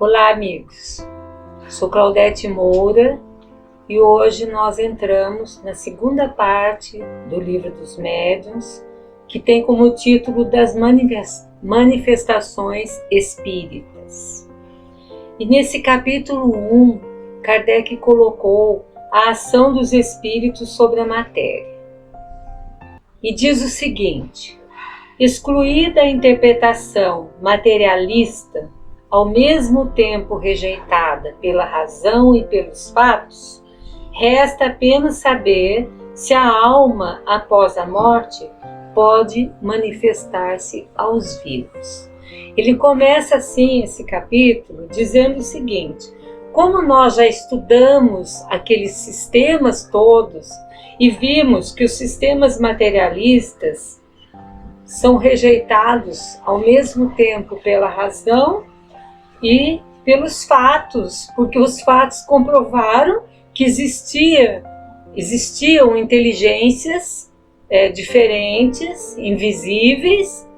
Olá, amigos. Sou Claudete Moura e hoje nós entramos na segunda parte do Livro dos Médiuns, que tem como título das manifestações espíritas. E nesse capítulo 1, Kardec colocou a ação dos espíritos sobre a matéria. E diz o seguinte: excluída a interpretação materialista, ao mesmo tempo rejeitada pela razão e pelos fatos, resta apenas saber se a alma, após a morte, pode manifestar-se aos vivos. Ele começa assim esse capítulo dizendo o seguinte: como nós já estudamos aqueles sistemas todos e vimos que os sistemas materialistas são rejeitados ao mesmo tempo pela razão e pelos fatos, porque os fatos comprovaram que existiam inteligências diferentes, invisíveis,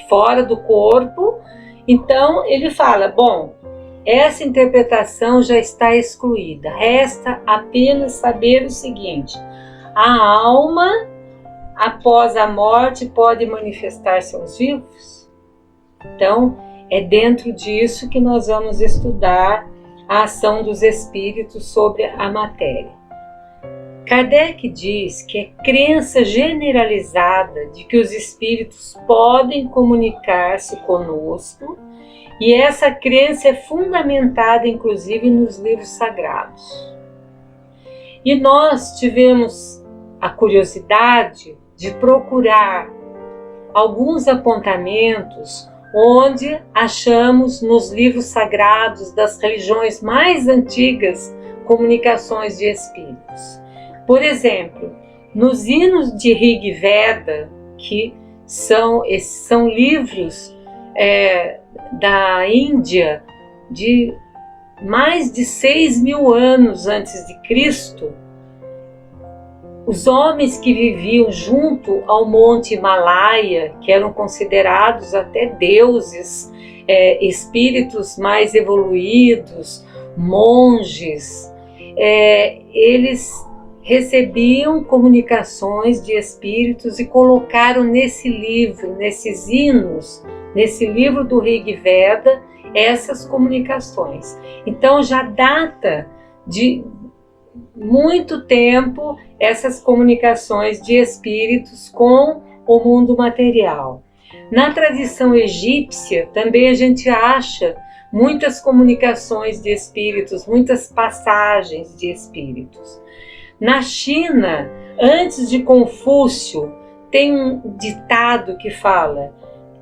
fora do corpo. Então ele fala, bom, essa interpretação já está excluída, resta apenas saber o seguinte: a alma, após a morte, pode manifestar-se aos vivos? Então, é dentro disso que nós vamos estudar a ação dos espíritos sobre a matéria. Kardec diz que é crença generalizada de que os espíritos podem comunicar-se conosco, e essa crença é fundamentada inclusive nos livros sagrados. E nós tivemos a curiosidade de procurar alguns apontamentos onde achamos nos livros sagrados das religiões mais antigas comunicações de espíritos. Por exemplo, nos hinos de Rig Veda, que são livros da Índia de mais de 6.000 anos antes de Cristo, os homens que viviam junto ao Monte Himalaia, que eram considerados até deuses, espíritos mais evoluídos, monges, eles recebiam comunicações de espíritos e colocaram nesse livro, nesses hinos, nesse livro do Rig Veda, essas comunicações. Então já data de muito tempo essas comunicações de espíritos com o mundo material. Na tradição egípcia também a gente acha muitas comunicações de espíritos, muitas passagens de espíritos. Na China, antes de Confúcio, tem um ditado que fala: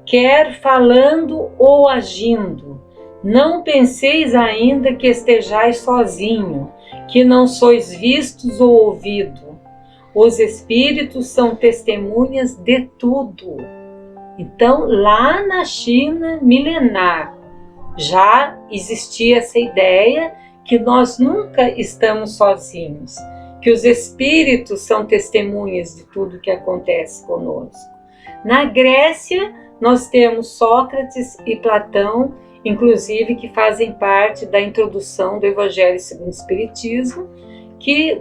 quer falando ou agindo, não penseis ainda que estejais sozinho, que não sois vistos ou ouvidos. Os espíritos são testemunhas de tudo. Então, lá na China milenar, já existia essa ideia que nós nunca estamos sozinhos, que os espíritos são testemunhas de tudo que acontece conosco. Na Grécia, nós temos Sócrates e Platão, inclusive, que fazem parte da introdução do Evangelho segundo o Espiritismo,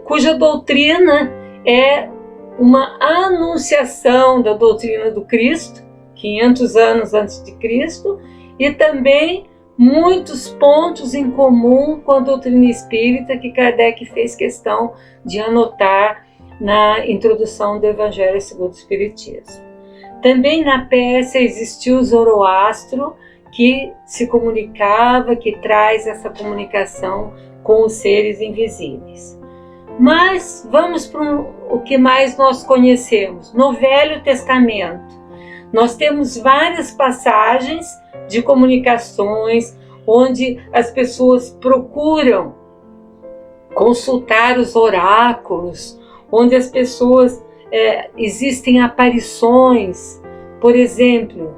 cuja doutrina é uma anunciação da doutrina do Cristo, 500 anos antes de Cristo, e também muitos pontos em comum com a doutrina espírita que Kardec fez questão de anotar na introdução do Evangelho segundo o Espiritismo. Também na Pérsia existiu o Zoroastro, que se comunicava, que traz essa comunicação com os seres invisíveis. Mas vamos para o que mais nós conhecemos. No Velho Testamento, nós temos várias passagens de comunicações onde as pessoas procuram consultar os oráculos, onde as pessoas existem aparições. Por exemplo,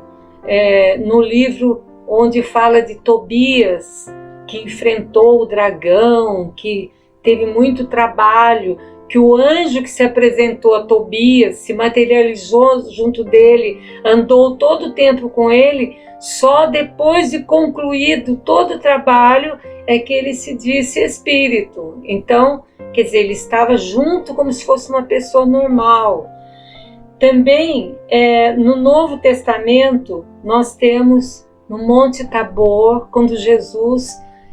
no livro onde fala de Tobias, que enfrentou o dragão, que teve muito trabalho que o anjo que se apresentou a Tobias, se materializou junto dele, andou todo o tempo com ele, só depois de concluído todo o trabalho é que ele se disse espírito. Então, quer dizer, ele estava junto como se fosse uma pessoa normal. Também, no Novo Testamento, nós temos no Monte Tabor, quando Jesus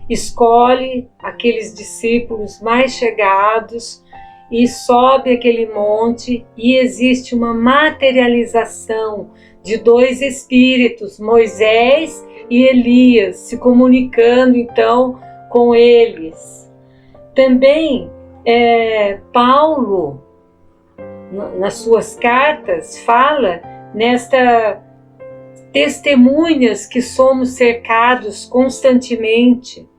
escolhe aqueles discípulos mais chegados e sobe aquele monte, e existe uma materialização de dois espíritos, Moisés e Elias, se comunicando então com eles. Também Paulo, nas suas cartas, fala nesta testemunhas que somos cercados constantemente.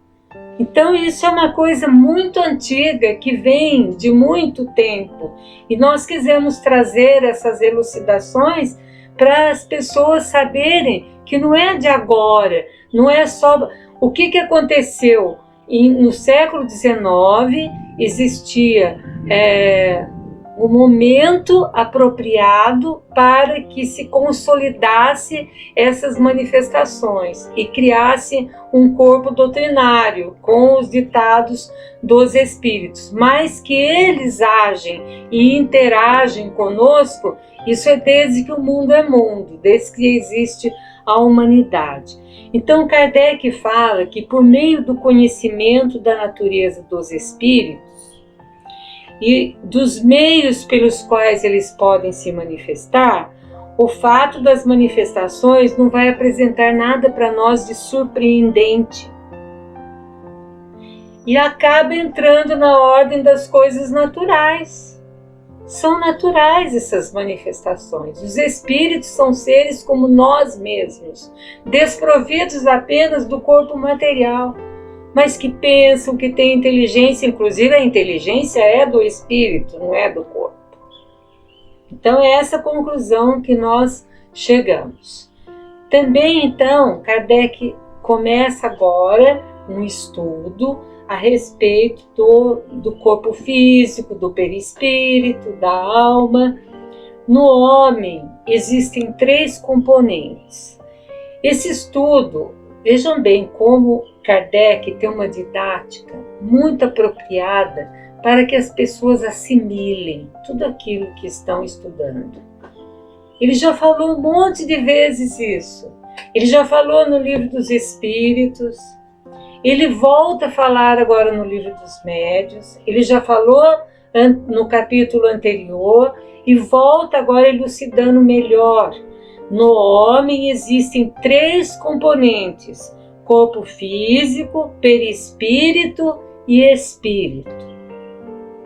Então isso é uma coisa muito antiga, que vem de muito tempo, e nós quisemos trazer essas elucidações para as pessoas saberem que não é de agora, não é só... O que aconteceu? No século XIX existia um momento apropriado para que se consolidasse essas manifestações e criasse um corpo doutrinário com os ditados dos espíritos, mas que eles agem e interagem conosco, isso é desde que o mundo é mundo, desde que existe a humanidade. Então Kardec fala que por meio do conhecimento da natureza dos espíritos e dos meios pelos quais eles podem se manifestar, o fato das manifestações não vai apresentar nada para nós de surpreendente. E acaba entrando na ordem das coisas naturais. São naturais essas manifestações. Os espíritos são seres como nós mesmos, desprovidos apenas do corpo material, mas que pensam, que têm inteligência. Inclusive a inteligência é do espírito, não é do corpo. Então é essa conclusão que nós chegamos. Também então Kardec começa agora um estudo a respeito do corpo físico, do perispírito, da alma. No homem existem 3 componentes. Esse estudo, vejam bem como Kardec tem uma didática muito apropriada para que as pessoas assimilem tudo aquilo que estão estudando. Ele já falou um monte de vezes isso. Ele já falou no Livro dos Espíritos, ele volta a falar agora no Livro dos Médiuns, ele já falou no capítulo anterior e volta agora elucidando melhor. No homem existem 3 componentes: corpo físico, perispírito e espírito.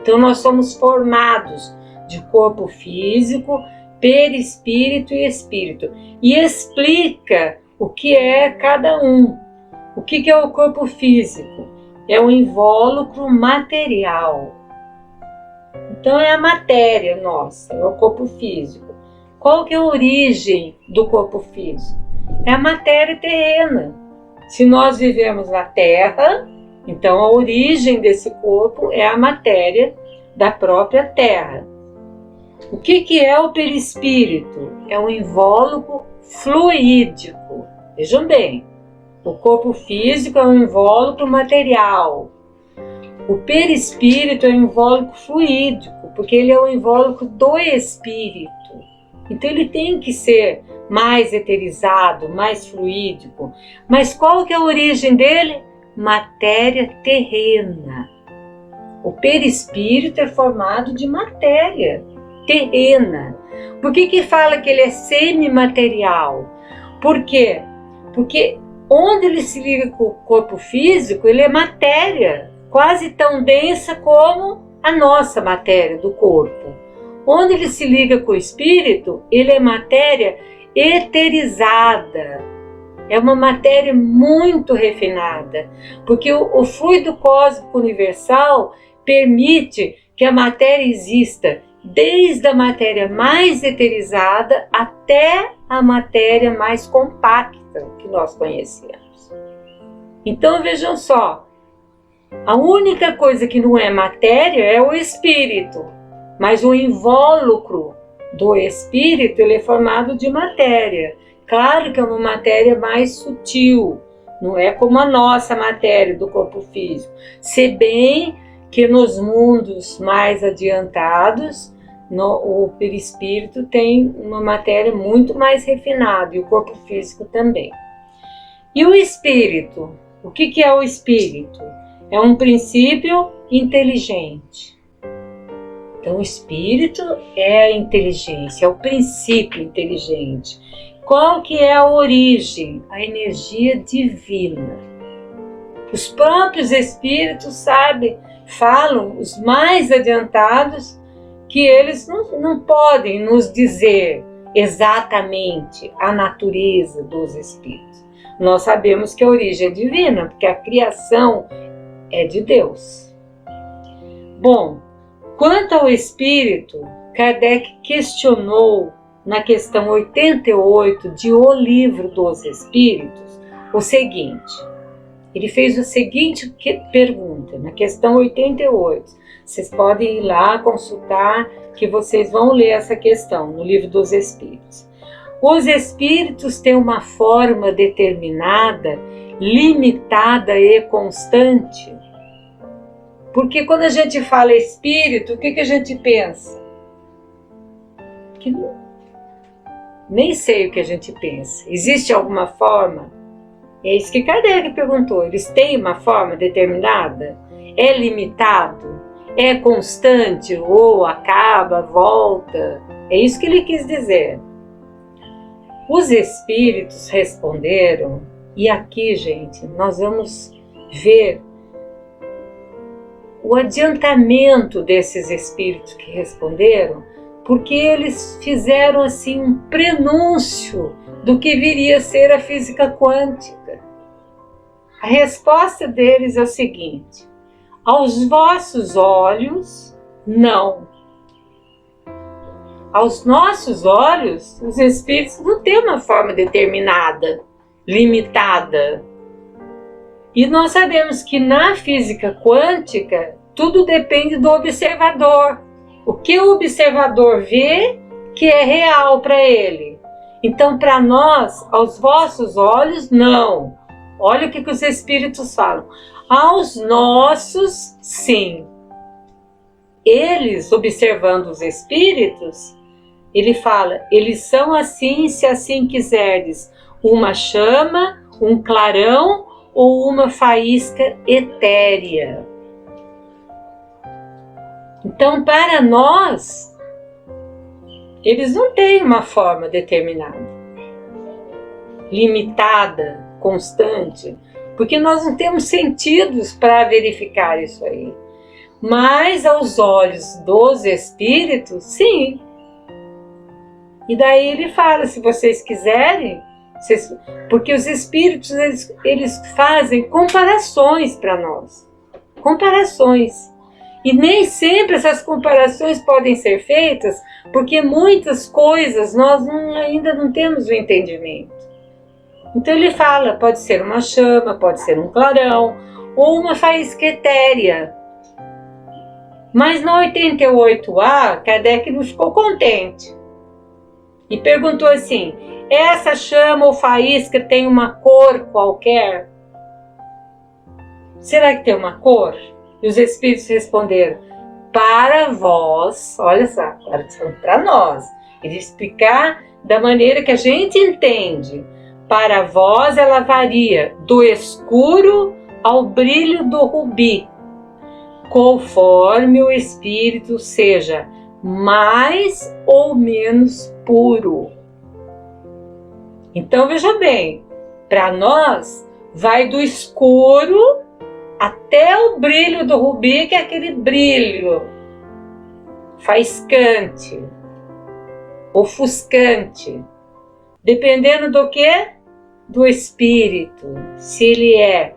Então nós somos formados de corpo físico, perispírito e espírito. E explica o que é cada um. O que é o corpo físico? É um invólucro material. Então é a matéria nossa, é o corpo físico. Qual que é a origem do corpo físico? É a matéria terrena. Se nós vivemos na Terra, então a origem desse corpo é a matéria da própria Terra. O que é o perispírito? É um invólucro fluídico. Vejam bem, o corpo físico é um invólucro material. O perispírito é um invólucro fluídico, porque ele é o invólucro do espírito. Então ele tem que ser mais eterizado, mais fluídico. Mas qual que é a origem dele? Matéria terrena. O perispírito é formado de matéria terrena. Por que fala que ele é semimaterial? Por quê? Porque onde ele se liga com o corpo físico, ele é matéria, quase tão densa como a nossa matéria do corpo. Onde ele se liga com o espírito, ele é matéria eterizada. É uma matéria muito refinada, porque o fluido cósmico universal permite que a matéria exista desde a matéria mais eterizada até a matéria mais compacta que nós conhecemos. Então vejam só, A única coisa que não é matéria é o espírito, mas o invólucro do espírito ele é formado de matéria. Claro que é uma matéria mais sutil, não é como a nossa matéria do corpo físico. Se bem que nos mundos mais adiantados, o perispírito tem uma matéria muito mais refinada e o corpo físico também. E o espírito? O que é o espírito? É um princípio inteligente. Então o espírito é a inteligência, é o princípio inteligente. Qual que é a origem? A energia divina. Os próprios espíritos falam, os mais adiantados, que eles não podem nos dizer exatamente a natureza dos espíritos. Nós sabemos que a origem é divina, porque a criação é de Deus. Bom, quanto ao espírito, Kardec questionou na questão 88 de O Livro dos Espíritos o seguinte. Ele fez a seguinte pergunta, na questão 88. Vocês podem ir lá consultar, que vocês vão ler essa questão no Livro dos Espíritos. Os espíritos têm uma forma determinada, limitada e constante? Porque quando a gente fala espírito, o que a gente pensa? Que nem sei o que a gente pensa. Existe alguma forma? É isso que Kardec perguntou. Eles têm uma forma determinada? É limitado? É constante? Ou acaba, volta? É isso que ele quis dizer. Os espíritos responderam, e aqui, gente, nós vamos ver o adiantamento desses espíritos que responderam, porque eles fizeram assim um prenúncio do que viria a ser a física quântica. A resposta deles é o seguinte: aos vossos olhos, não. Aos nossos olhos, os espíritos não têm uma forma determinada, limitada. E nós sabemos que na física quântica, tudo depende do observador. O que o observador vê que é real para ele. Então, para nós, aos vossos olhos, não. Olha o que os espíritos falam. Aos nossos, sim. Eles, observando os espíritos, ele fala, eles são assim, se assim quiserdes, uma chama, um clarão ou uma faísca etérea. Então, para nós, eles não têm uma forma determinada, limitada, constante, porque nós não temos sentidos para verificar isso aí. Mas aos olhos dos espíritos, sim. E daí ele fala, se vocês quiserem, porque os espíritos eles fazem comparações para nós. Comparações. E nem sempre essas comparações podem ser feitas, porque muitas coisas nós ainda não temos o entendimento. Então ele fala, pode ser uma chama, pode ser um clarão, ou uma faísca etérea. Mas no 88A, Kardec não ficou contente. E perguntou assim, essa chama ou faísca tem uma cor qualquer? Será que tem uma cor? E os espíritos responderam, para vós, olha só, agora para nós, ele explicar da maneira que a gente entende. Para vós ela varia do escuro ao brilho do rubi, conforme o espírito seja mais ou menos puro. Então veja bem, para nós vai do escuro até o brilho do rubi, que é aquele brilho faiscante, ofuscante, dependendo do que? Do espírito, se ele é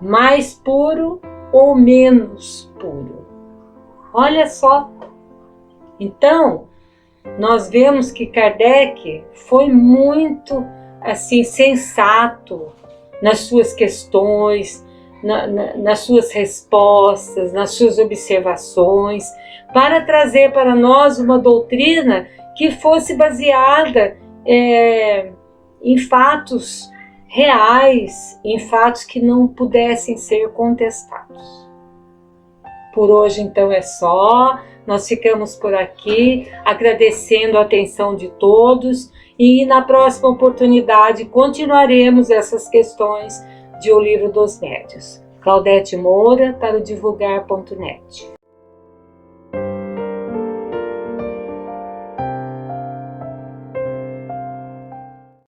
mais puro ou menos puro. Olha só. Então, nós vemos que Kardec foi muito assim sensato nas suas questões, nas suas respostas, nas suas observações, para trazer para nós uma doutrina que fosse baseada em fatos reais, em fatos que não pudessem ser contestados. Por hoje, então, é só. Nós ficamos por aqui, agradecendo a atenção de todos, e na próxima oportunidade continuaremos essas questões de O Livro dos Médiuns. Claudete Moura, para o divulgar.net.